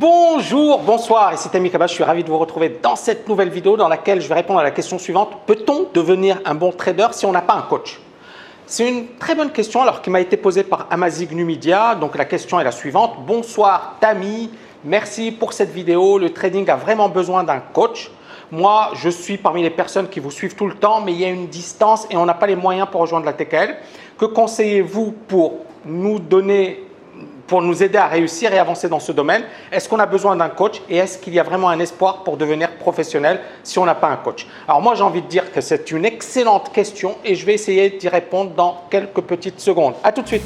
Bonjour, bonsoir, ici Tammy Kaba, je suis ravi de vous retrouver dans cette nouvelle vidéo dans laquelle je vais répondre à la question suivante. Peut-on devenir un bon trader si on n'a pas un coach? C'est une très bonne question alors qui m'a été posée par Amazigh Numidia. Donc la question est la suivante. Bonsoir Tammy, merci pour cette vidéo. Le trading a vraiment besoin d'un coach. Moi, je suis parmi les personnes qui vous suivent tout le temps, mais il y a une distance et on n'a pas les moyens pour rejoindre la TKL. Que conseillez-vous pour nous aider à réussir et avancer dans ce domaine? Est-ce qu'on a besoin d'un coach et est-ce qu'il y a vraiment un espoir pour devenir professionnel si on n'a pas un coach? Alors moi, j'ai envie de dire que c'est une excellente question et je vais essayer d'y répondre dans quelques petites secondes. À tout de suite.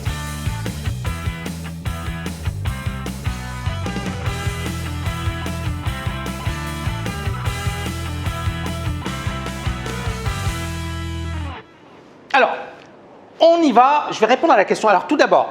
Alors, on y va, je vais répondre à la question. Alors tout d'abord,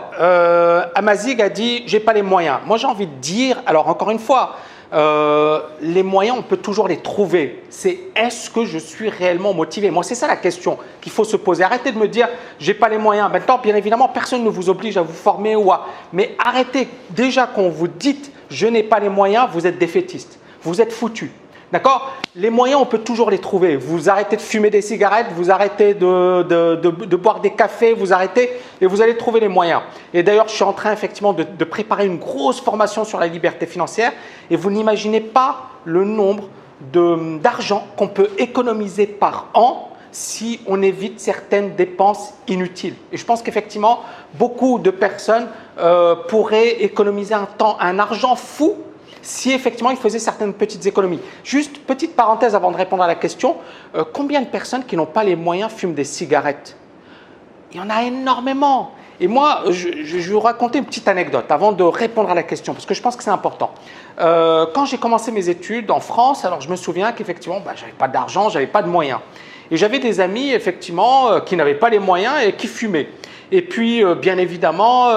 Amazigh a dit « j'ai pas les moyens ». Moi j'ai envie de dire, alors encore une fois, les moyens on peut toujours les trouver. C'est est-ce que je suis réellement motivé? Moi c'est ça la question qu'il faut se poser. Arrêtez de me dire « j'ai pas les moyens ». Maintenant bien évidemment personne ne vous oblige à vous former ou à… Mais arrêtez, déjà quand vous dites « je n'ai pas les moyens », vous êtes défaitiste, vous êtes foutu. D'accord? Les moyens, on peut toujours les trouver. Vous arrêtez de fumer des cigarettes, vous arrêtez de boire des cafés, vous arrêtez et vous allez trouver les moyens. Et d'ailleurs, je suis en train effectivement de préparer une grosse formation sur la liberté financière et vous n'imaginez pas le nombre d'argent qu'on peut économiser par an si on évite certaines dépenses inutiles. Et je pense qu'effectivement, beaucoup de personnes pourraient économiser un argent fou si effectivement ils faisaient certaines petites économies. Juste petite parenthèse avant de répondre à la question, combien de personnes qui n'ont pas les moyens fument des cigarettes? Il y en a énormément. Et moi, je vais vous raconter une petite anecdote avant de répondre à la question parce que je pense que c'est important. Quand j'ai commencé mes études en France, alors je me souviens qu'effectivement, je n'avais pas d'argent, je n'avais pas de moyens. Et j'avais des amis effectivement qui n'avaient pas les moyens et qui fumaient. Et puis, bien évidemment,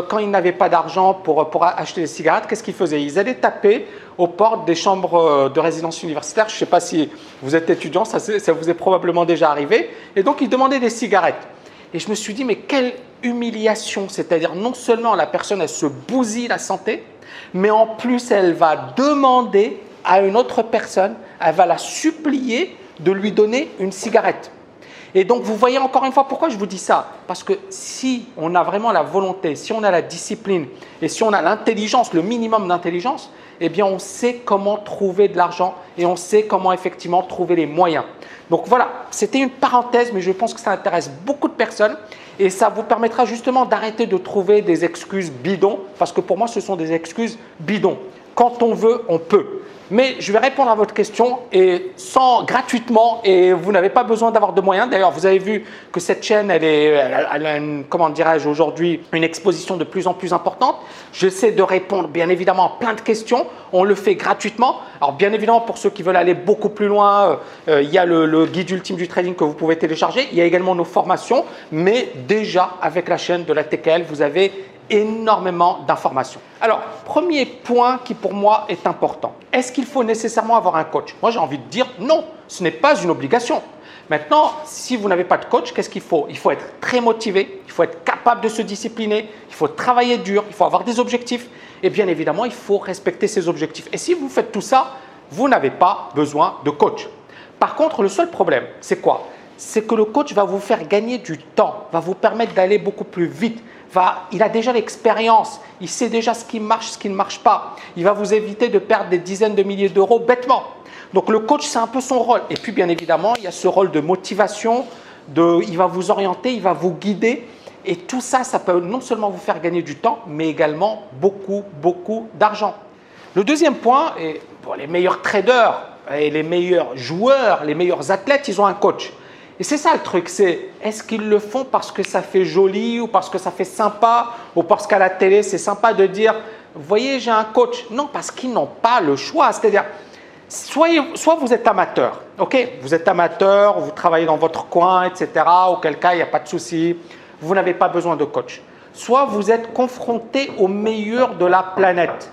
quand ils n'avaient pas d'argent pour acheter des cigarettes, qu'est-ce qu'ils faisaient? Ils allaient taper aux portes des chambres de résidence universitaire. Je ne sais pas si vous êtes étudiant, ça vous est probablement déjà arrivé. Et donc, ils demandaient des cigarettes. Et je me suis dit, mais quelle humiliation! C'est-à-dire, non seulement la personne, elle se bousille la santé, mais en plus, elle va demander à une autre personne, elle va la supplier de lui donner une cigarette. Et donc, vous voyez encore une fois pourquoi je vous dis ça. Parce que si on a vraiment la volonté, si on a la discipline et si on a l'intelligence, le minimum d'intelligence, eh bien, on sait comment trouver de l'argent et on sait comment effectivement trouver les moyens. Donc voilà, c'était une parenthèse, mais je pense que ça intéresse beaucoup de personnes et ça vous permettra justement d'arrêter de trouver des excuses bidons parce que pour moi, ce sont des excuses bidons. Quand on veut, on peut. Mais je vais répondre à votre question et gratuitement et vous n'avez pas besoin d'avoir de moyens. D'ailleurs, vous avez vu que cette chaîne, elle a une, comment dirais-je aujourd'hui, une exposition de plus en plus importante. J'essaie de répondre bien évidemment à plein de questions. On le fait gratuitement. Alors bien évidemment, pour ceux qui veulent aller beaucoup plus loin, il y a le guide ultime du trading que vous pouvez télécharger. Il y a également nos formations. Mais déjà, avec la chaîne de la TKL, vous avez énormément d'informations. Alors, premier point qui pour moi est important. Est-ce qu'il faut nécessairement avoir un coach? Moi, j'ai envie de dire non, ce n'est pas une obligation. Maintenant, si vous n'avez pas de coach, qu'est-ce qu'il faut? Il faut être très motivé, il faut être capable de se discipliner, il faut travailler dur, il faut avoir des objectifs et bien évidemment, il faut respecter ses objectifs. Et si vous faites tout ça, vous n'avez pas besoin de coach. Par contre, le seul problème, c'est quoi? C'est que le coach va vous faire gagner du temps, va vous permettre d'aller beaucoup plus vite. Il a déjà l'expérience, il sait déjà ce qui marche, ce qui ne marche pas. Il va vous éviter de perdre des dizaines de milliers d'euros bêtement. Donc le coach, c'est un peu son rôle. Et puis bien évidemment, il y a ce rôle de motivation, il va vous orienter, il va vous guider. Et tout ça, ça peut non seulement vous faire gagner du temps, mais également beaucoup, beaucoup d'argent. Le deuxième point, et pour les meilleurs traders et les meilleurs joueurs, les meilleurs athlètes, ils ont un coach. Et c'est ça le truc, c'est est-ce qu'ils le font parce que ça fait joli ou parce que ça fait sympa ou parce qu'à la télé c'est sympa de dire « vous voyez j'ai un coach ». Non, parce qu'ils n'ont pas le choix. C'est-à-dire, soit vous êtes amateur, ok, vous êtes amateur, vous travaillez dans votre coin, etc. Auquel cas il n'y a pas de souci, vous n'avez pas besoin de coach. Soit vous êtes confronté aux meilleurs de la planète.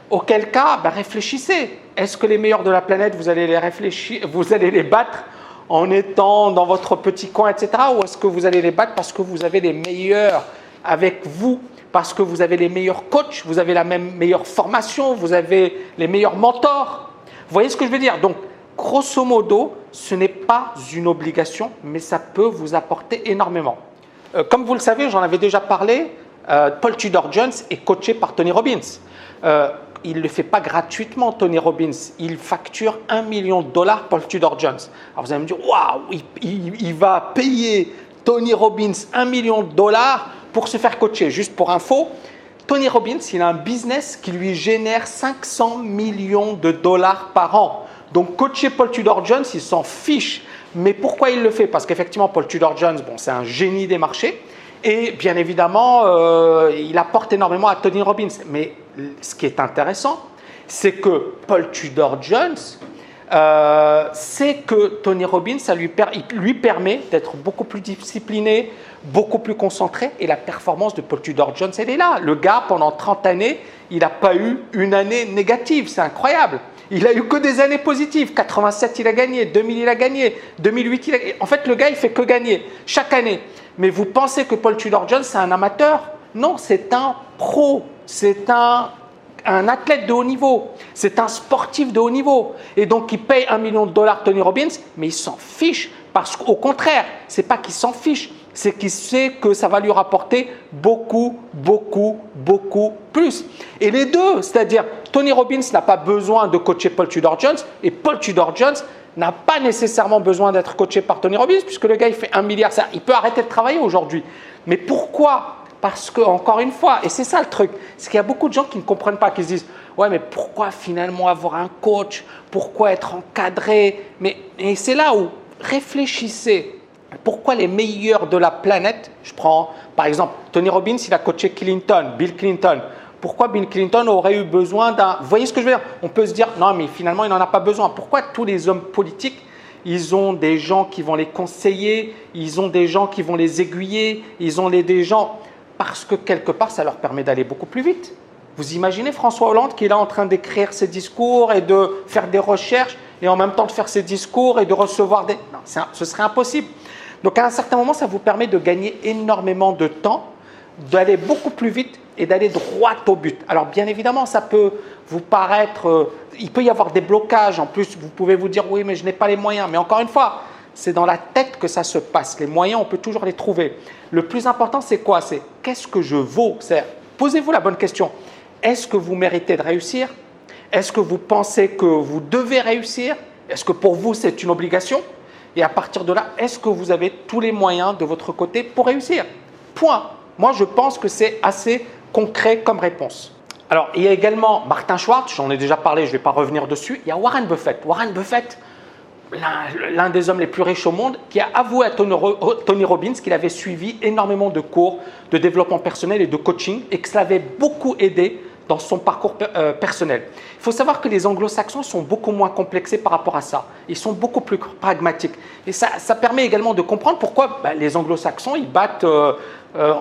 Auquel cas, réfléchissez. Est-ce que les meilleurs de la planète, vous allez les battre en étant dans votre petit coin, etc. Ou est-ce que vous allez les battre parce que vous avez les meilleurs avec vous parce que vous avez les meilleurs coachs, vous avez la meilleure formation, vous avez les meilleurs mentors. Vous voyez ce que je veux dire? Donc, grosso modo, ce n'est pas une obligation, mais ça peut vous apporter énormément. Comme vous le savez, j'en avais déjà parlé, Paul Tudor Jones est coaché par Tony Robbins. Il ne le fait pas gratuitement, Tony Robbins. Il facture $1 million, Paul Tudor Jones. Alors vous allez me dire, waouh, il va payer Tony Robbins $1 million pour se faire coacher. Juste pour info, Tony Robbins, il a un business qui lui génère $500 millions par an. Donc, coacher Paul Tudor Jones, il s'en fiche. Mais pourquoi il le fait? Parce qu'effectivement, Paul Tudor Jones, bon, c'est un génie des marchés. Et bien évidemment, il apporte énormément à Tony Robbins. Mais ce qui est intéressant, c'est que Paul Tudor Jones sait que Tony Robbins, ça lui permet d'être beaucoup plus discipliné, beaucoup plus concentré. Et la performance de Paul Tudor Jones, elle est là. Le gars, pendant 30 années, il n'a pas eu une année négative. C'est incroyable. Il a eu que des années positives. 87, il a gagné. 2000, il a gagné. 2008, il a gagné. En fait, le gars, il fait que gagner chaque année. Mais vous pensez que Paul Tudor Jones, c'est un amateur? Non, c'est un pro. C'est un athlète de haut niveau. C'est un sportif de haut niveau. Et donc, il paye $1 million Tony Robbins, mais il s'en fiche. Parce qu'au contraire, ce n'est pas qu'il s'en fiche. C'est qu'il sait que ça va lui rapporter beaucoup, beaucoup, beaucoup plus. Et les deux, c'est-à-dire Tony Robbins n'a pas besoin de coacher Paul Tudor Jones et Paul Tudor Jones n'a pas nécessairement besoin d'être coaché par Tony Robbins puisque le gars, il fait 1 milliard. Il peut arrêter de travailler aujourd'hui. Mais pourquoi? Parce que, encore une fois, et c'est ça le truc, c'est qu'il y a beaucoup de gens qui ne comprennent pas, qui se disent « Ouais, mais pourquoi finalement avoir un coach? Pourquoi être encadré ?» Et c'est là où réfléchissez. Pourquoi les meilleurs de la planète, je prends par exemple Tony Robbins, il a coaché Clinton, Bill Clinton. Pourquoi Bill Clinton aurait eu besoin d'un… Vous voyez ce que je veux dire? On peut se dire, non mais finalement il n'en a pas besoin. Pourquoi tous les hommes politiques, ils ont des gens qui vont les conseiller, ils ont des gens qui vont les aiguiller, ils ont des gens… Parce que quelque part, ça leur permet d'aller beaucoup plus vite. Vous imaginez François Hollande qui est là en train d'écrire ses discours et de faire des recherches et en même temps de faire ses discours et de recevoir des… Non, ce serait impossible. Donc à un certain moment, ça vous permet de gagner énormément de temps, d'aller beaucoup plus vite et d'aller droit au but. Alors bien évidemment, ça peut vous paraître… il peut y avoir des blocages. En plus, vous pouvez vous dire « oui, mais je n'ai pas les moyens ». Mais encore une fois, c'est dans la tête que ça se passe. Les moyens, on peut toujours les trouver. Le plus important, c'est quoi? C'est qu'est-ce que je vaux? Posez-vous la bonne question. Est-ce que vous méritez de réussir? Est-ce que vous pensez que vous devez réussir? Est-ce que pour vous, c'est une obligation? Et à partir de là, est-ce que vous avez tous les moyens de votre côté pour réussir? Point. Moi, je pense que c'est assez concret comme réponse. Alors, il y a également Martin Schwartz, j'en ai déjà parlé, je ne vais pas revenir dessus. Il y a Warren Buffett. Warren Buffett, l'un des hommes les plus riches au monde, qui a avoué à Tony Robbins qu'il avait suivi énormément de cours de développement personnel et de coaching et que cela avait beaucoup aidé dans son parcours personnel. Il faut savoir que les anglo-saxons sont beaucoup moins complexés par rapport à ça. Ils sont beaucoup plus pragmatiques. Et ça permet également de comprendre pourquoi les anglo-saxons, ils battent,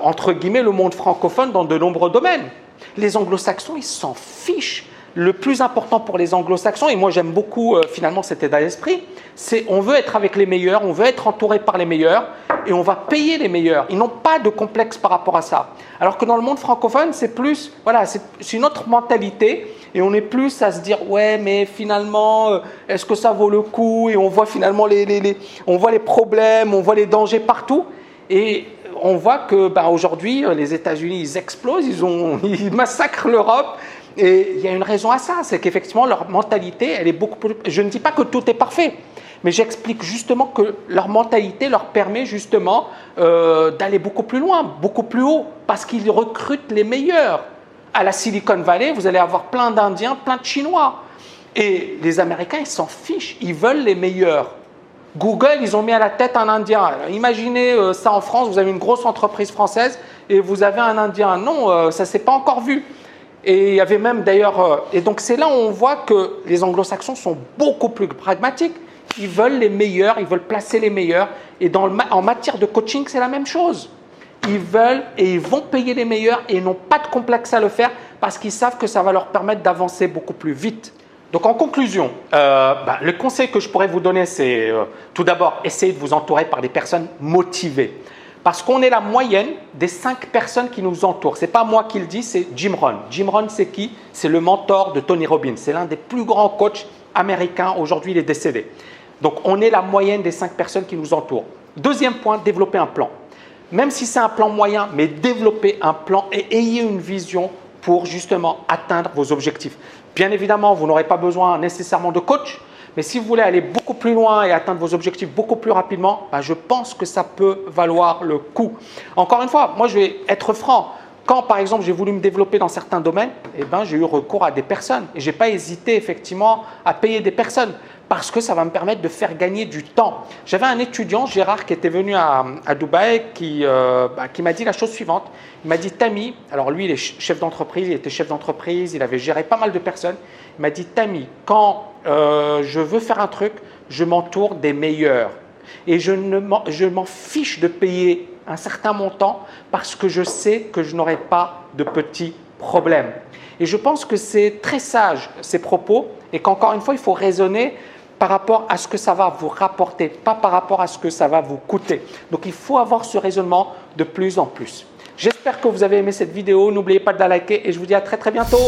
entre guillemets, le monde francophone dans de nombreux domaines. Les anglo-saxons, ils s'en fichent. Le plus important pour les anglo-saxons, et moi j'aime beaucoup finalement cet état d'esprit, c'est on veut être avec les meilleurs, on veut être entouré par les meilleurs et on va payer les meilleurs. Ils n'ont pas de complexe par rapport à ça. Alors que dans le monde francophone, c'est plus, voilà, c'est une autre mentalité et on est plus à se dire ouais mais finalement est-ce que ça vaut le coup? Et on voit finalement on voit les problèmes, on voit les dangers partout et on voit que aujourd'hui les États-Unis ils explosent, ils massacrent l'Europe. Et il y a une raison à ça, c'est qu'effectivement leur mentalité, elle est beaucoup plus… Je ne dis pas que tout est parfait, mais j'explique justement que leur mentalité leur permet justement d'aller beaucoup plus loin, beaucoup plus haut, parce qu'ils recrutent les meilleurs. À la Silicon Valley, vous allez avoir plein d'Indiens, plein de Chinois. Et les Américains, ils s'en fichent, ils veulent les meilleurs. Google, ils ont mis à la tête un Indien. Alors, imaginez ça en France, vous avez une grosse entreprise française et vous avez un Indien. Non, ça ne s'est pas encore vu. Et il y avait même d'ailleurs… et donc c'est là où on voit que les anglo-saxons sont beaucoup plus pragmatiques. Ils veulent les meilleurs, ils veulent placer les meilleurs. Et en matière de coaching, c'est la même chose. Ils veulent et ils vont payer les meilleurs et ils n'ont pas de complexe à le faire parce qu'ils savent que ça va leur permettre d'avancer beaucoup plus vite. Donc en conclusion, le conseil que je pourrais vous donner, c'est tout d'abord, essayez de vous entourer par des personnes motivées. Parce qu'on est la moyenne des 5 personnes qui nous entourent. Ce n'est pas moi qui le dis, c'est Jim Rohn. Jim Rohn, c'est qui? C'est le mentor de Tony Robbins. C'est l'un des plus grands coachs américains. Aujourd'hui, il est décédé. Donc, on est la moyenne des 5 personnes qui nous entourent. Deuxième point, développer un plan. Même si c'est un plan moyen, mais développez un plan et ayez une vision pour justement atteindre vos objectifs. Bien évidemment, vous n'aurez pas besoin nécessairement de coach, mais si vous voulez aller beaucoup plus loin et atteindre vos objectifs beaucoup plus rapidement, je pense que ça peut valoir le coup. Encore une fois, moi je vais être franc. Quand par exemple j'ai voulu me développer dans certains domaines, j'ai eu recours à des personnes et je n'ai pas hésité effectivement à payer des personnes parce que ça va me permettre de faire gagner du temps. J'avais un étudiant, Gérard, qui était venu à Dubaï, qui m'a dit la chose suivante. Il m'a dit, Tammy, alors lui il est chef d'entreprise, il était chef d'entreprise, il avait géré pas mal de personnes. Il m'a dit, Tammy, quand je veux faire un truc, je m'entoure des meilleurs. Et je m'en fiche de payer un certain montant parce que je sais que je n'aurai pas de petits problèmes. Et je pense que c'est très sage ces propos et qu'encore une fois, il faut raisonner par rapport à ce que ça va vous rapporter, pas par rapport à ce que ça va vous coûter. Donc, il faut avoir ce raisonnement de plus en plus. J'espère que vous avez aimé cette vidéo. N'oubliez pas de la liker et je vous dis à très très bientôt.